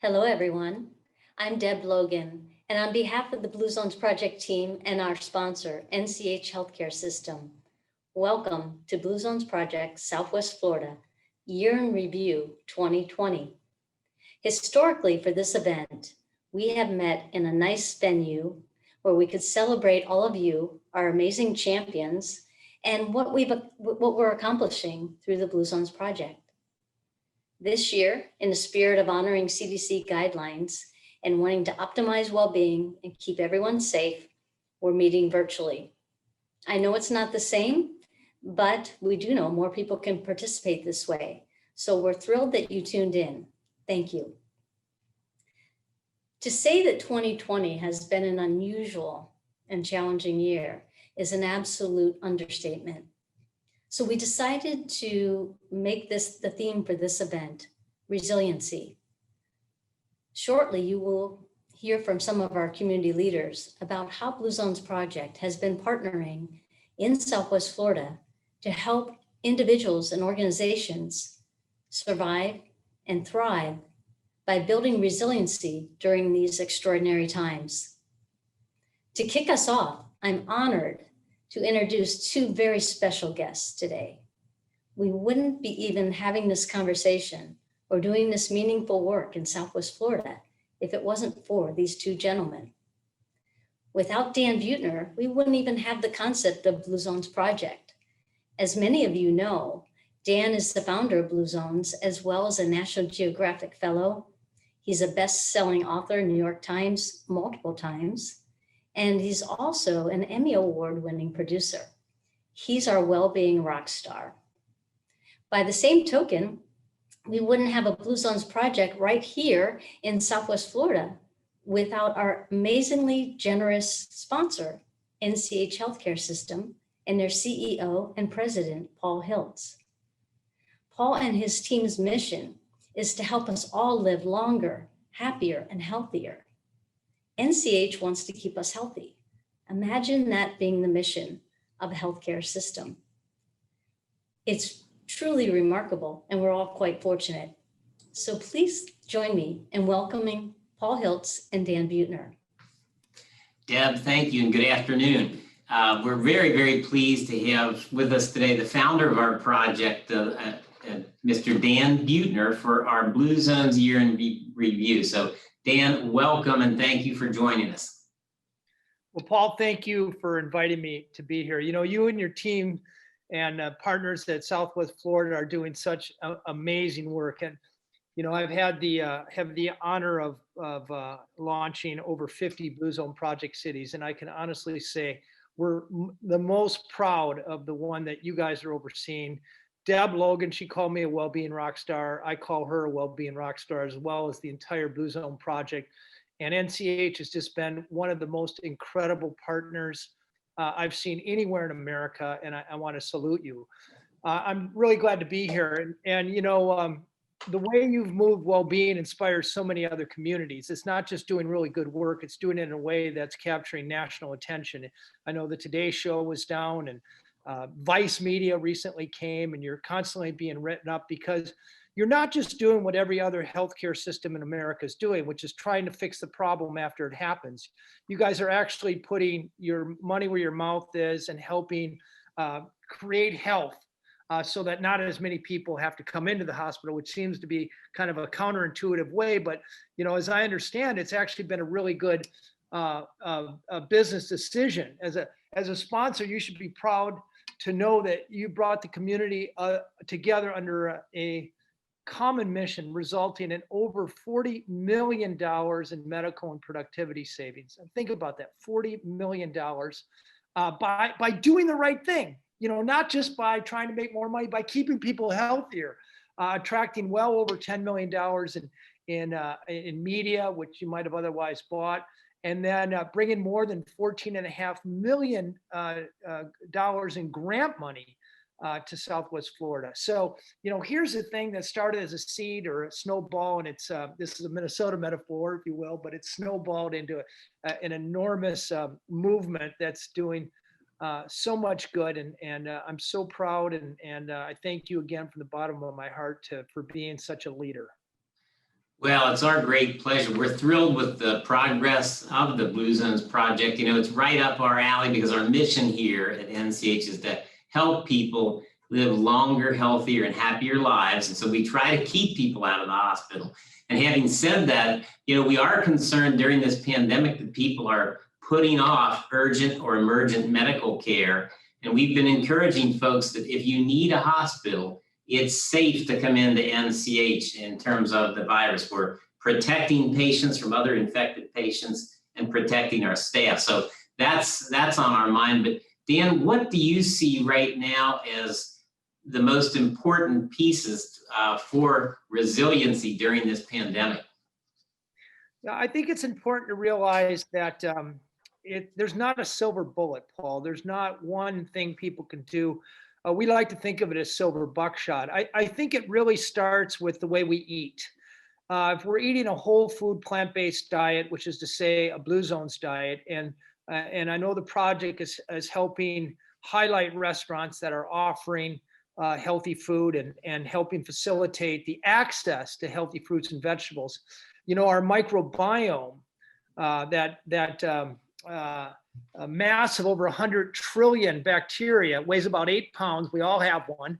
Hello, everyone. I'm Deb Logan, and on behalf of the Blue Zones Project team and our sponsor, NCH Healthcare System, welcome to Blue Zones Project Southwest Florida Year in Review 2020. Historically, for this event, we have met in a nice venue where we could celebrate all of you, our amazing champions, and what we're accomplishing through the Blue Zones Project. This year, in the spirit of honoring CDC guidelines and wanting to optimize well-being and keep everyone safe, we're meeting virtually. I know it's not the same, but we do know more people can participate this way. So we're thrilled that you tuned in. Thank you. To say that 2020 has been an unusual and challenging year is an absolute understatement. So we decided to make this the theme for this event, resiliency. Shortly, you will hear from some of our community leaders about how Blue Zones Project has been partnering in Southwest Florida to help individuals and organizations survive and thrive by building resiliency during these extraordinary times. To kick us off, I'm honored to introduce two very special guests today. We wouldn't be even having this conversation or doing this meaningful work in Southwest Florida if it wasn't for these two gentlemen. Without Dan Buettner, we wouldn't even have the concept of Blue Zones Project. As many of you know, Dan is the founder of Blue Zones, as well as a National Geographic Fellow. He's a best-selling author, New York Times, multiple times. And he's also an Emmy Award-winning producer. He's our well-being rock star. By the same token, we wouldn't have a Blue Zones Project right here in Southwest Florida without our amazingly generous sponsor, NCH Healthcare System, and their CEO and president, Paul Hiltz. Paul and his team's mission is to help us all live longer, happier, and healthier. NCH wants to keep us healthy. Imagine that being the mission of a healthcare system. It's truly remarkable, and we're all quite fortunate. So please join me in welcoming Paul Hiltz and Dan Buettner. Deb, thank you and good afternoon. We're very, very pleased to have with us today the founder of our project, Mr. Dan Buettner, for our Blue Zones Year in Review. So Dan, welcome and thank you for joining us. Well, Paul, thank you for inviting me to be here. You know, you and your team and partners at Southwest Florida are doing such amazing work. And, you know, I've had the honor of launching over 50 Blue Zone Project cities. And I can honestly say we're the most proud of the one that you guys are overseeing. Deb Logan, she called me a well-being rock star. I call her a well-being rock star, as well as the entire Blue Zone Project. And NCH has just been one of the most incredible partners I've seen anywhere in America, and I want to salute you. I'm really glad to be here. And you know, the way you've moved well-being inspires so many other communities. It's not just doing really good work, it's doing it in a way that's capturing national attention. I know the Today Show was down, and Vice Media recently came, and you're constantly being written up because you're not just doing what every other healthcare system in America is doing, which is trying to fix the problem after it happens. You guys are actually putting your money where your mouth is and helping create health so that not as many people have to come into the hospital, which seems to be kind of a counterintuitive way. But, you know, as I understand, it's actually been a really good business decision. As a sponsor, you should be proud to know that you brought the community together under a common mission, resulting in over $40 million in medical and productivity savings. And think about that, $40 million by doing the right thing. You know, not just by trying to make more money, by keeping people healthier, attracting well over $10 million in media, which you might have otherwise bought, and then bringing more than $14.5 million in grant money to Southwest Florida. So, you know, here's the thing that started as a seed or a snowball, and it's this is a Minnesota metaphor, if you will, but it's snowballed into an enormous movement that's doing so much good, and I'm so proud, and I thank you again from the bottom of my heart for being such a leader. Well, it's our great pleasure. We're thrilled with the progress of the Blue Zones project. You know, it's right up our alley because our mission here at NCH is to help people live longer, healthier, and happier lives. And so we try to keep people out of the hospital. And having said that, you know, we are concerned during this pandemic that people are putting off urgent or emergent medical care. And we've been encouraging folks that if you need a hospital, it's safe to come into NCH in terms of the virus. We're protecting patients from other infected patients and protecting our staff. So that's on our mind. But Dan, what do you see right now as the most important pieces for resiliency during this pandemic? Yeah, I think it's important to realize that there's not a silver bullet, Paul. There's not one thing people can do. We like to think of it as silver buckshot. I think it really starts with the way we eat. If we're eating a whole food plant-based diet, which is to say a Blue Zones diet, and I know the project is helping highlight restaurants that are offering healthy food and helping facilitate the access to healthy fruits and vegetables. You know, our microbiome, a mass of over 100 trillion bacteria, weighs about 8 pounds. We all have one.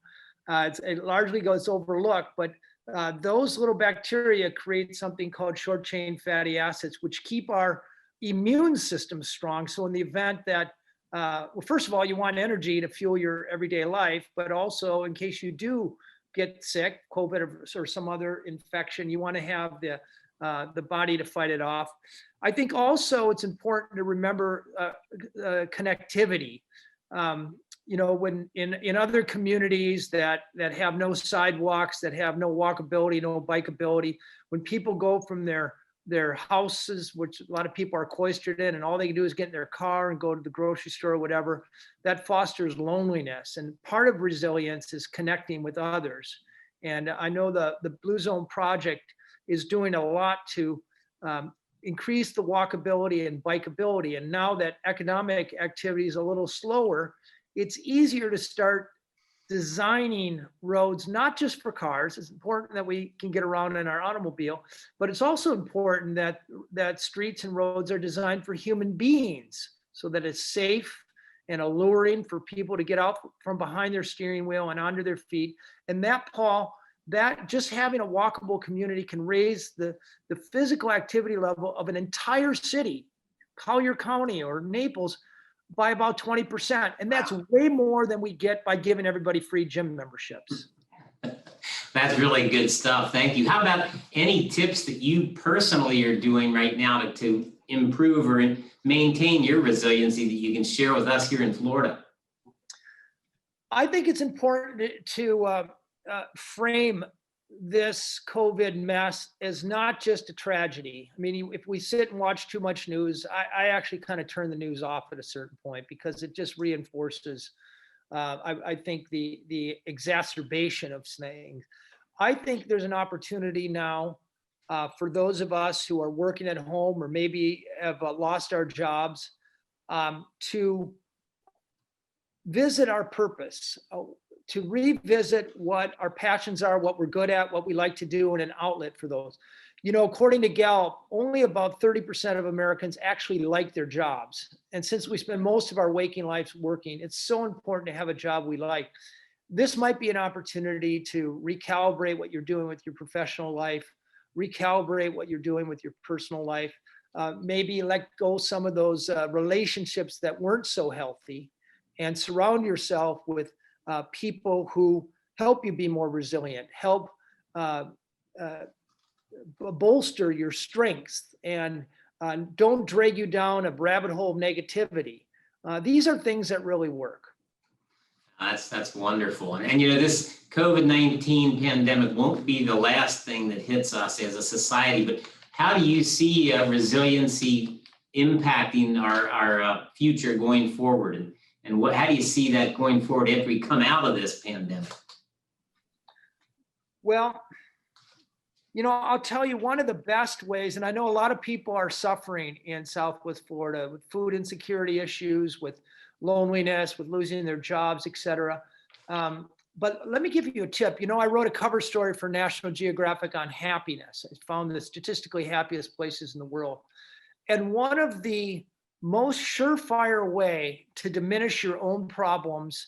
It largely goes overlooked, but those little bacteria create something called short chain fatty acids, which keep our immune system strong. So in the event that, well, first of all, you want energy to fuel your everyday life, but also in case you do get sick, COVID or some other infection, you want to have the body to fight it off. I think also it's important to remember connectivity. You know, when in other communities that have no sidewalks, that have no walkability, no bikeability, when people go from their houses, which a lot of people are cloistered in, and all they can do is get in their car and go to the grocery store or whatever, that fosters loneliness. And part of resilience is connecting with others. And I know the Blue Zone Project is doing a lot to increase the walkability and bikeability. And now that economic activity is a little slower, it's easier to start designing roads, not just for cars. It's important that we can get around in our automobile, but it's also important that streets and roads are designed for human beings so that it's safe and alluring for people to get out from behind their steering wheel and onto their feet. And that, Paul, that just having a walkable community can raise the physical activity level of an entire city, Collier County or Naples, by about 20%. And that's way more than we get by giving everybody free gym memberships. That's really good stuff. Thank you. How about any tips that you personally are doing right now to improve or maintain your resiliency that you can share with us here in Florida? I think it's important to frame this COVID mess as not just a tragedy. I mean, if we sit and watch too much news, I actually kind of turn the news off at a certain point because it just reinforces, I think, the exacerbation of things. I think there's an opportunity now for those of us who are working at home or maybe have lost our jobs to visit our purpose, to revisit what our passions are, what we're good at, what we like to do, and an outlet for those. You know, according to Gallup, only about 30% of Americans actually like their jobs. And since we spend most of our waking lives working, it's so important to have a job we like. This might be an opportunity to recalibrate what you're doing with your professional life, recalibrate what you're doing with your personal life, maybe let go some of those relationships that weren't so healthy, and surround yourself with people who help you be more resilient, help bolster your strengths, and don't drag you down a rabbit hole of negativity. These are things that really work. That's wonderful. And you know, this COVID-19 pandemic won't be the last thing that hits us as a society, but how do you see resiliency impacting our future going forward? And how do you see that going forward after we come out of this pandemic? Well, you know, I'll tell you one of the best ways, and I know a lot of people are suffering in Southwest Florida with food insecurity issues, with loneliness, with losing their jobs, et cetera. But let me give you a tip. I wrote a cover story for National Geographic on happiness. I found the statistically happiest places in the world. And one of the most surefire way to diminish your own problems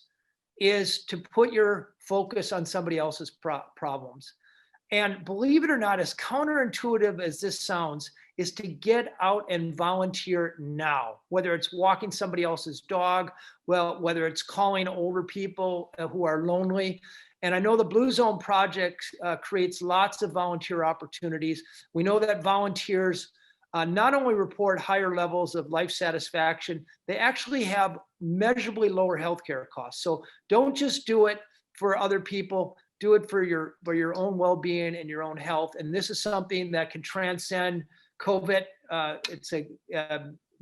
is to put your focus on somebody else's problems. And believe it or not, as counterintuitive as this sounds, is to get out and volunteer now, whether it's walking somebody else's dog, whether it's calling older people who are lonely. And I know the Blue Zone Project creates lots of volunteer opportunities. We know that volunteers not only report higher levels of life satisfaction, they actually have measurably lower healthcare costs. So don't just do it for other people, do it for your own well-being and your own health. And this is something that can transcend COVID.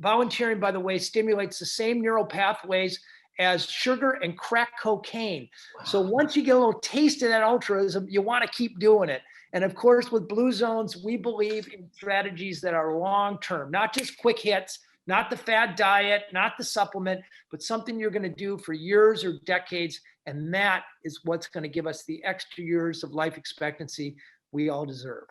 Volunteering, by the way, stimulates the same neural pathways as sugar and crack cocaine. Wow. So once you get a little taste of that altruism, you want to keep doing it. And of course, with Blue Zones, we believe in strategies that are long-term, not just quick hits, not the fad diet, not the supplement, but something you're going to do for years or decades. And that is what's going to give us the extra years of life expectancy we all deserve.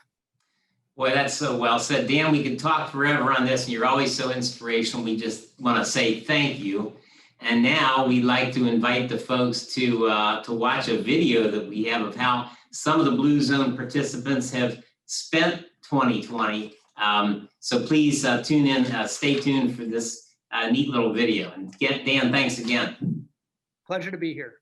Boy, that's so well said. Dan, we could talk forever on this, and you're always so inspirational. We just want to say thank you. And now we'd like to invite the folks to watch a video that we have of how some of the Blue Zone participants have spent 2020. So please tune in, stay tuned for this neat little video. And Dan, thanks again. Pleasure to be here.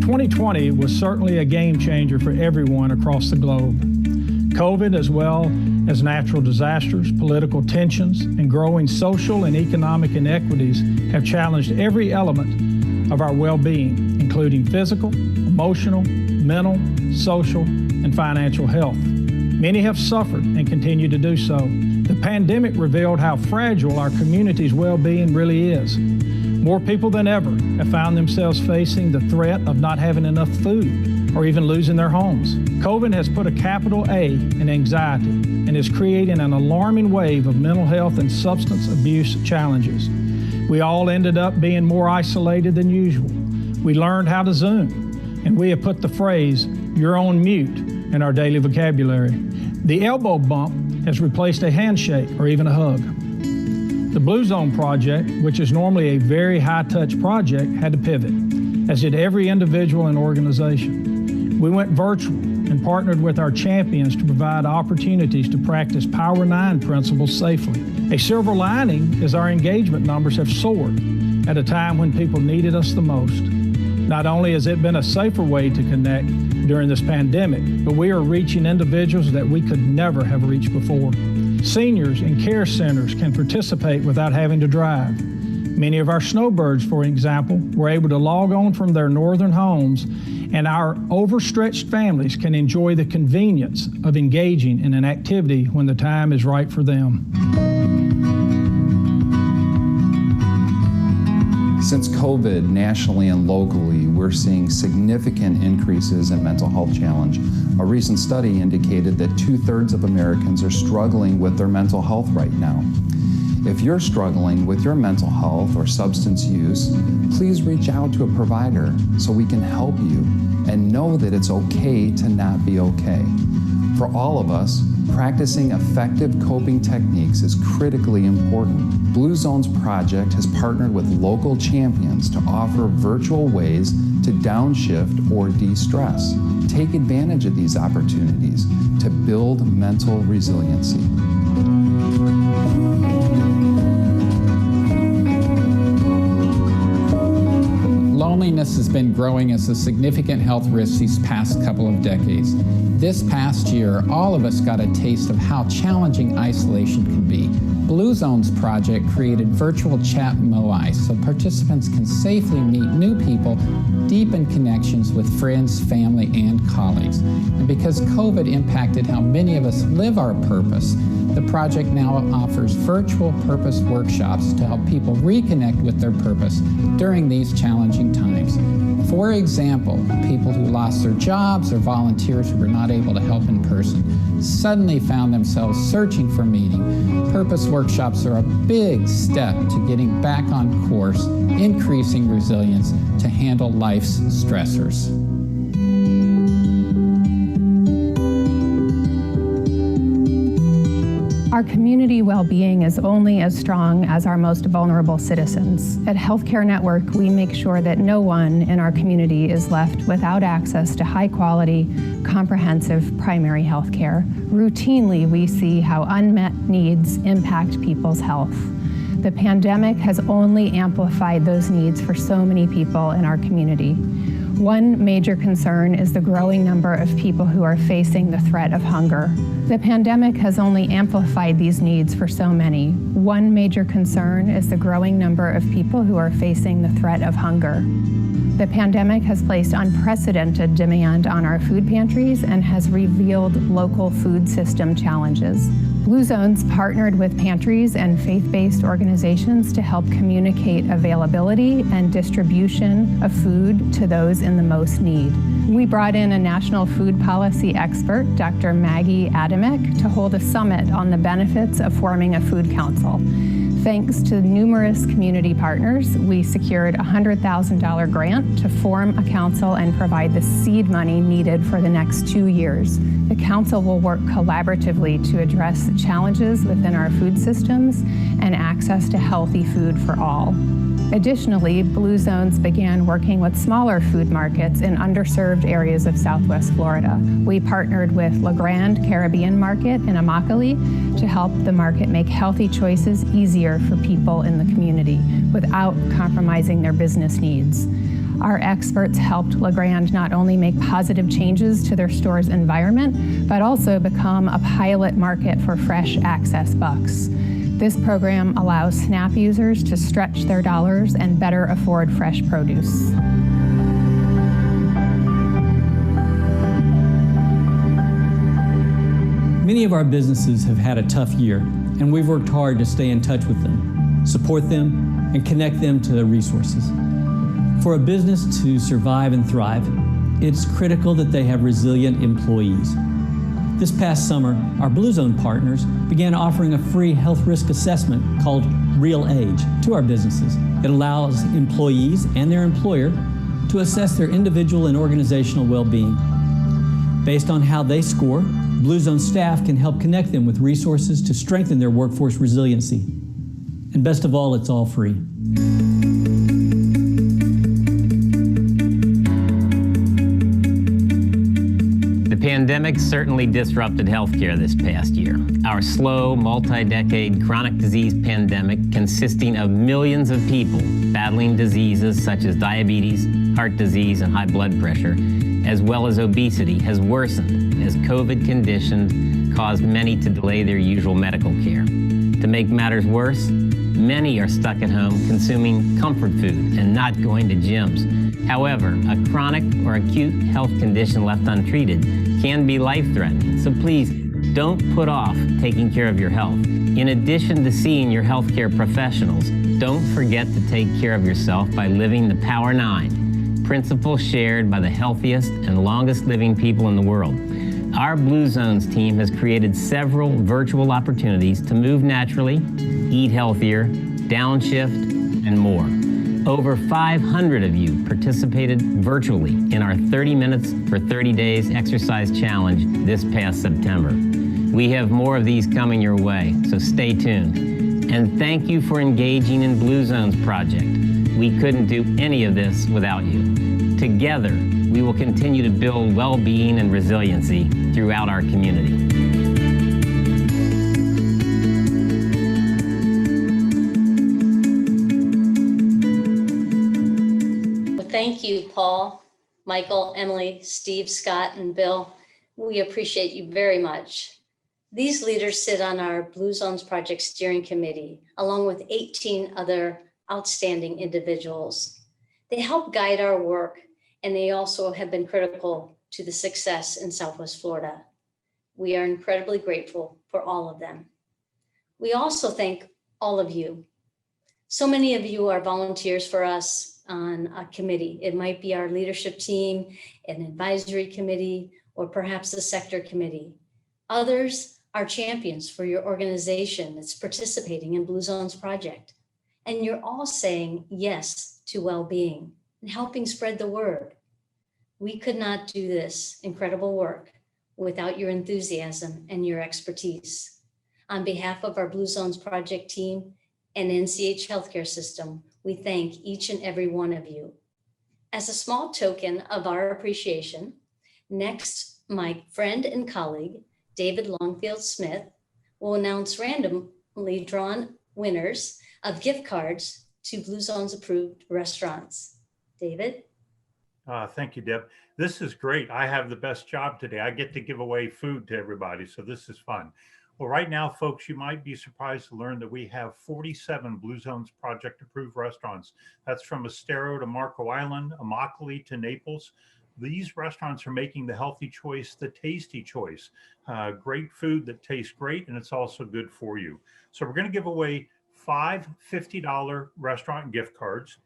2020 was certainly a game changer for everyone across the globe. COVID, as well as natural disasters, political tensions, and growing social and economic inequities have challenged every element of our well-being, including physical, emotional, mental, social, and financial health. Many have suffered and continue to do so. The pandemic revealed how fragile our community's well-being really is. More people than ever have found themselves facing the threat of not having enough food or even losing their homes. COVID has put a capital A in anxiety and is creating an alarming wave of mental health and substance abuse challenges. We all ended up being more isolated than usual. We learned how to Zoom, and we have put the phrase, "you're on mute," in our daily vocabulary. The elbow bump has replaced a handshake or even a hug. The Blue Zone Project, which is normally a very high-touch project, had to pivot, as did every individual and organization. We went virtual and partnered with our champions to provide opportunities to practice Power 9 principles safely. A silver lining is our engagement numbers have soared at a time when people needed us the most. Not only has it been a safer way to connect during this pandemic, but we are reaching individuals that we could never have reached before. Seniors in care centers can participate without having to drive. Many of our snowbirds, for example, were able to log on from their northern homes, and our overstretched families can enjoy the convenience of engaging in an activity when the time is right for them. Since COVID, nationally and locally, we're seeing significant increases in mental health challenge. A recent study indicated that 2/3 of Americans are struggling with their mental health right now. If you're struggling with your mental health or substance use, please reach out to a provider so we can help you, and know that it's okay to not be okay. For all of us, practicing effective coping techniques is critically important. Blue Zones Project has partnered with local champions to offer virtual ways to downshift or de-stress. Take advantage of these opportunities to build mental resiliency. Loneliness has been growing as a significant health risk these past couple of decades. This past year, all of us got a taste of how challenging isolation can be. Blue Zones Project created virtual chat MOI so participants can safely meet new people, deepen connections with friends, family, and colleagues. And because COVID impacted how many of us live our purpose, the project now offers virtual purpose workshops to help people reconnect with their purpose during these challenging times. For example, people who lost their jobs or volunteers who were not able to help in person suddenly found themselves searching for meaning. Purpose workshops are a big step to getting back on course, increasing resilience to handle life's stressors. Our community well-being is only as strong as our most vulnerable citizens. At Healthcare Network, we make sure that no one in our community is left without access to high-quality, comprehensive primary health care. Routinely, we see how unmet needs impact people's health. The pandemic has only amplified those needs for so many people in our community. One major concern is the growing number of people who are facing the threat of hunger. The pandemic has only amplified these needs for so many. One major concern is the growing number of people who are facing the threat of hunger. The pandemic has placed unprecedented demand on our food pantries and has revealed local food system challenges. Blue Zones partnered with pantries and faith-based organizations to help communicate availability and distribution of food to those in the most need. We brought in a national food policy expert, Dr. Maggie Adamek, to hold a summit on the benefits of forming a food council. Thanks to numerous community partners, we secured a $100,000 grant to form a council and provide the seed money needed for the next 2 years. The council will work collaboratively to address challenges within our food systems and access to healthy food for all. Additionally, Blue Zones began working with smaller food markets in underserved areas of Southwest Florida. We partnered with La Grande Caribbean Market in Immokalee to help the market make healthy choices easier for people in the community without compromising their business needs. Our experts helped La Grande not only make positive changes to their store's environment, but also become a pilot market for fresh access bucks. This program allows SNAP users to stretch their dollars and better afford fresh produce. Many of our businesses have had a tough year, and we've worked hard to stay in touch with them, support them, and connect them to their resources. For a business to survive and thrive, it's critical that they have resilient employees. This past summer, our Blue Zone partners began offering a free health risk assessment called Real Age to our businesses. It allows employees and their employer to assess their individual and organizational well-being. Based on how they score, Blue Zone staff can help connect them with resources to strengthen their workforce resiliency. And best of all, it's all free. The pandemic certainly disrupted healthcare this past year. Our slow, multi-decade chronic disease pandemic consisting of millions of people battling diseases such as diabetes, heart disease, and high blood pressure, as well as obesity, has worsened as COVID conditions caused many to delay their usual medical care. To make matters worse, many are stuck at home consuming comfort food and not going to gyms. However, a chronic or acute health condition left untreated can be life-threatening, so please don't put off taking care of your health. In addition to seeing your healthcare professionals, don't forget to take care of yourself by living the Power 9, principle shared by the healthiest and longest living people in the world. Our Blue Zones team has created several virtual opportunities to move naturally, eat healthier, downshift, and more. Over 500 of you participated virtually in our 30 Minutes for 30 Days exercise challenge this past September. We have more of these coming your way, so stay tuned. And thank you for engaging in Blue Zones Project. We couldn't do any of this without you. Together, we will continue to build well-being and resiliency throughout our community. Thank you, Paul, Michael, Emily, Steve, Scott, and Bill. We appreciate you very much. These leaders sit on our Blue Zones Project Steering Committee, along with 18 other outstanding individuals. They help guide our work, and they also have been critical to the success in Southwest Florida. We are incredibly grateful for all of them. We also thank all of you. So many of you are volunteers for us. on a committee. It might be our leadership team, an advisory committee, or perhaps a sector committee. Others are champions for your organization that's participating in Blue Zones Project. And you're all saying yes to well-being and helping spread the word. We could not do this incredible work without your enthusiasm and your expertise. On behalf of our Blue Zones Project team and NCH Healthcare System, we thank each and every one of you. As a small token of our appreciation, next, my friend and colleague, David Longfield Smith, will announce randomly drawn winners of gift cards to Blue Zones approved restaurants. David? Thank you, Deb. This is great. I have the best job today. I get to give away food to everybody, so this is fun. Well, right now, folks, you might be surprised to learn that we have 47 Blue Zones Project approved restaurants. That's from Estero to Marco Island, Immokalee to Naples. These restaurants are making the healthy choice, the tasty choice. Great food that tastes great, and it's also good for you. So we're going to give away 5 $50 restaurant gift cards.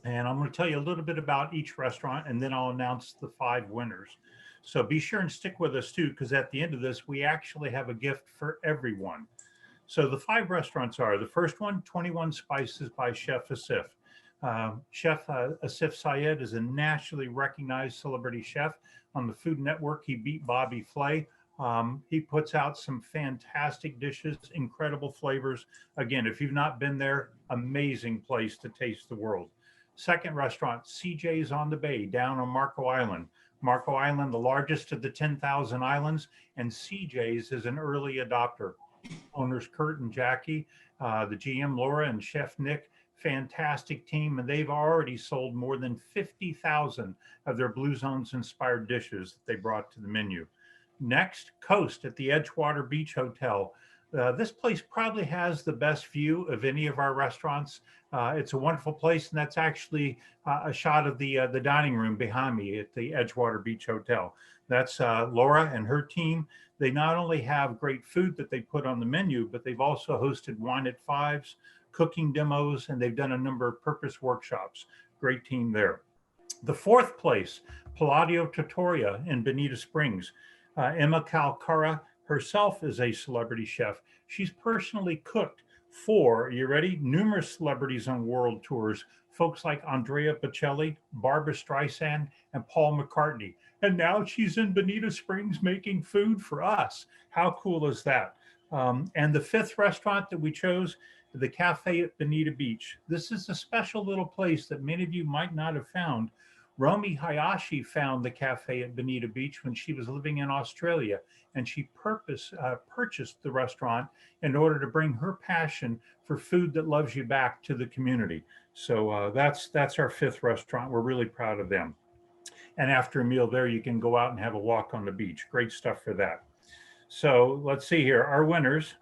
And I'm going to tell you a little bit about each restaurant, and then I'll announce the 5 winners. So be sure and stick with us too, because at the end of this, we actually have a gift for everyone. So the 5 restaurants are, the first one, 21 Spices by Chef Asif. Chef Asif Syed is a nationally recognized celebrity chef on the Food Network. He beat Bobby Flay. He puts out some fantastic dishes, incredible flavors. Again, if you've not been there, amazing place to taste the world. Second restaurant, CJ's on the Bay, down on Marco Island. Marco Island, the largest of the 10,000 islands, and CJ's is an early adopter. Owners Kurt and Jackie, the GM Laura and Chef Nick, fantastic team, and they've already sold more than 50,000 of their Blue Zones inspired dishes that they brought to the menu. Next, Coast at the Edgewater Beach Hotel. This place probably has the best view of any of our restaurants. It's a wonderful place, and that's actually a shot of the dining room behind me at the Edgewater Beach Hotel. That's Laura and her team. They not only have great food that they put on the menu, but they've also hosted Wine at Fives, cooking demos, and they've done a number of purpose workshops. Great team there. The fourth place, Palladio Trattoria in Bonita Springs. Emma Calcara herself is a celebrity chef. She's personally cooked for, you ready, numerous celebrities on world tours, folks like Andrea Bocelli, Barbra Streisand, and Paul McCartney. And now she's in Bonita Springs making food for us. How cool is that? And the fifth restaurant that we chose, the Cafe at Bonita Beach. This is a special little place that many of you might not have found. Romy Hayashi found the Cafe at Bonita Beach when she was living in Australia, and she purchased the restaurant in order to bring her passion for food that loves you back to the community. So that's our fifth restaurant. We're really proud of them. And after a meal there, you can go out and have a walk on the beach. Great stuff for that. So let's see here, our winners.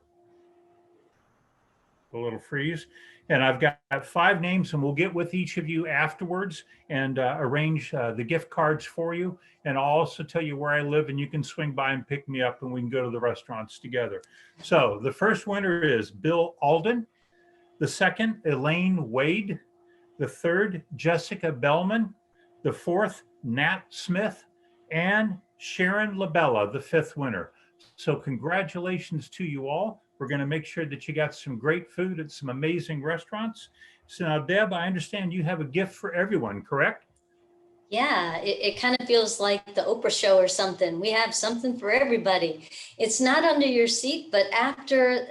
A little freeze. And I've got 5 names, and we'll get with each of you afterwards and arrange the gift cards for you. And I'll also tell you where I live, and you can swing by and pick me up, and we can go to the restaurants together. So the first winner is Bill Alden. The second, Elaine Wade. The third, Jessica Bellman. The fourth, Nat Smith. And Sharon LaBella, the 5th winner. So congratulations to you all. We're going to make sure that you got some great food at some amazing restaurants. So now, Deb, I understand you have a gift for everyone, correct? Yeah, it kind of feels like the Oprah show or something. We have something for everybody. It's not under your seat, but after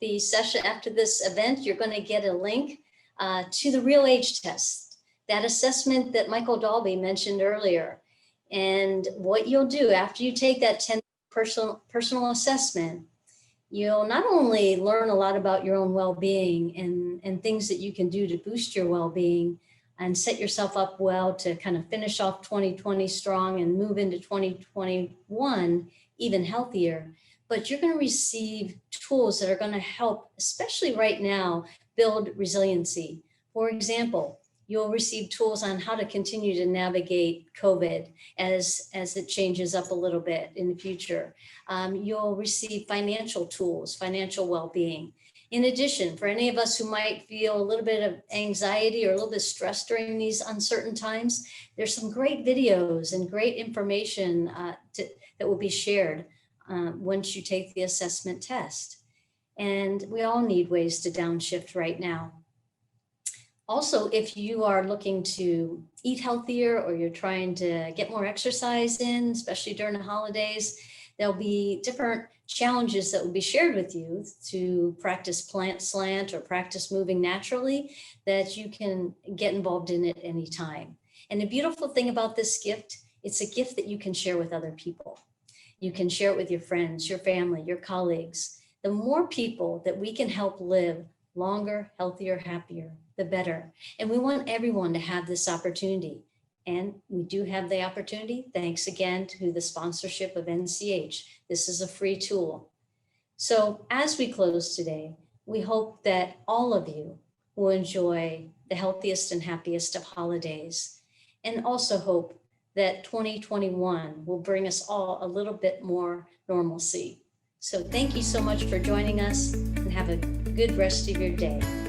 the session, after this event, you're going to get a link to the Real Age Test, that assessment that Michael Dalby mentioned earlier. And what you'll do after you take that 10 personal assessment, you'll not only learn a lot about your own well-being and things that you can do to boost your well-being and set yourself up well to kind of finish off 2020 strong and move into 2021 even healthier, but you're going to receive tools that are going to help, especially right now, build resiliency. For example, you'll receive tools on how to continue to navigate COVID as it changes up a little bit in the future. You'll receive financial tools, financial well-being. In addition, for any of us who might feel a little bit of anxiety or a little bit stressed during these uncertain times, there's some great videos and great information that will be shared once you take the assessment test. And we all need ways to downshift right now. Also, if you are looking to eat healthier or you're trying to get more exercise in, especially during the holidays, there'll be different challenges that will be shared with you to practice plant slant or practice moving naturally that you can get involved in at any time. And the beautiful thing about this gift, it's a gift that you can share with other people. You can share it with your friends, your family, your colleagues. The more people that we can help live longer, healthier, happier, the better. And we want everyone to have this opportunity. And we do have the opportunity, thanks again to the sponsorship of NCH. This is a free tool. So as we close today, we hope that all of you will enjoy the healthiest and happiest of holidays, and also hope that 2021 will bring us all a little bit more normalcy. So thank you so much for joining us, and have a good rest of your day.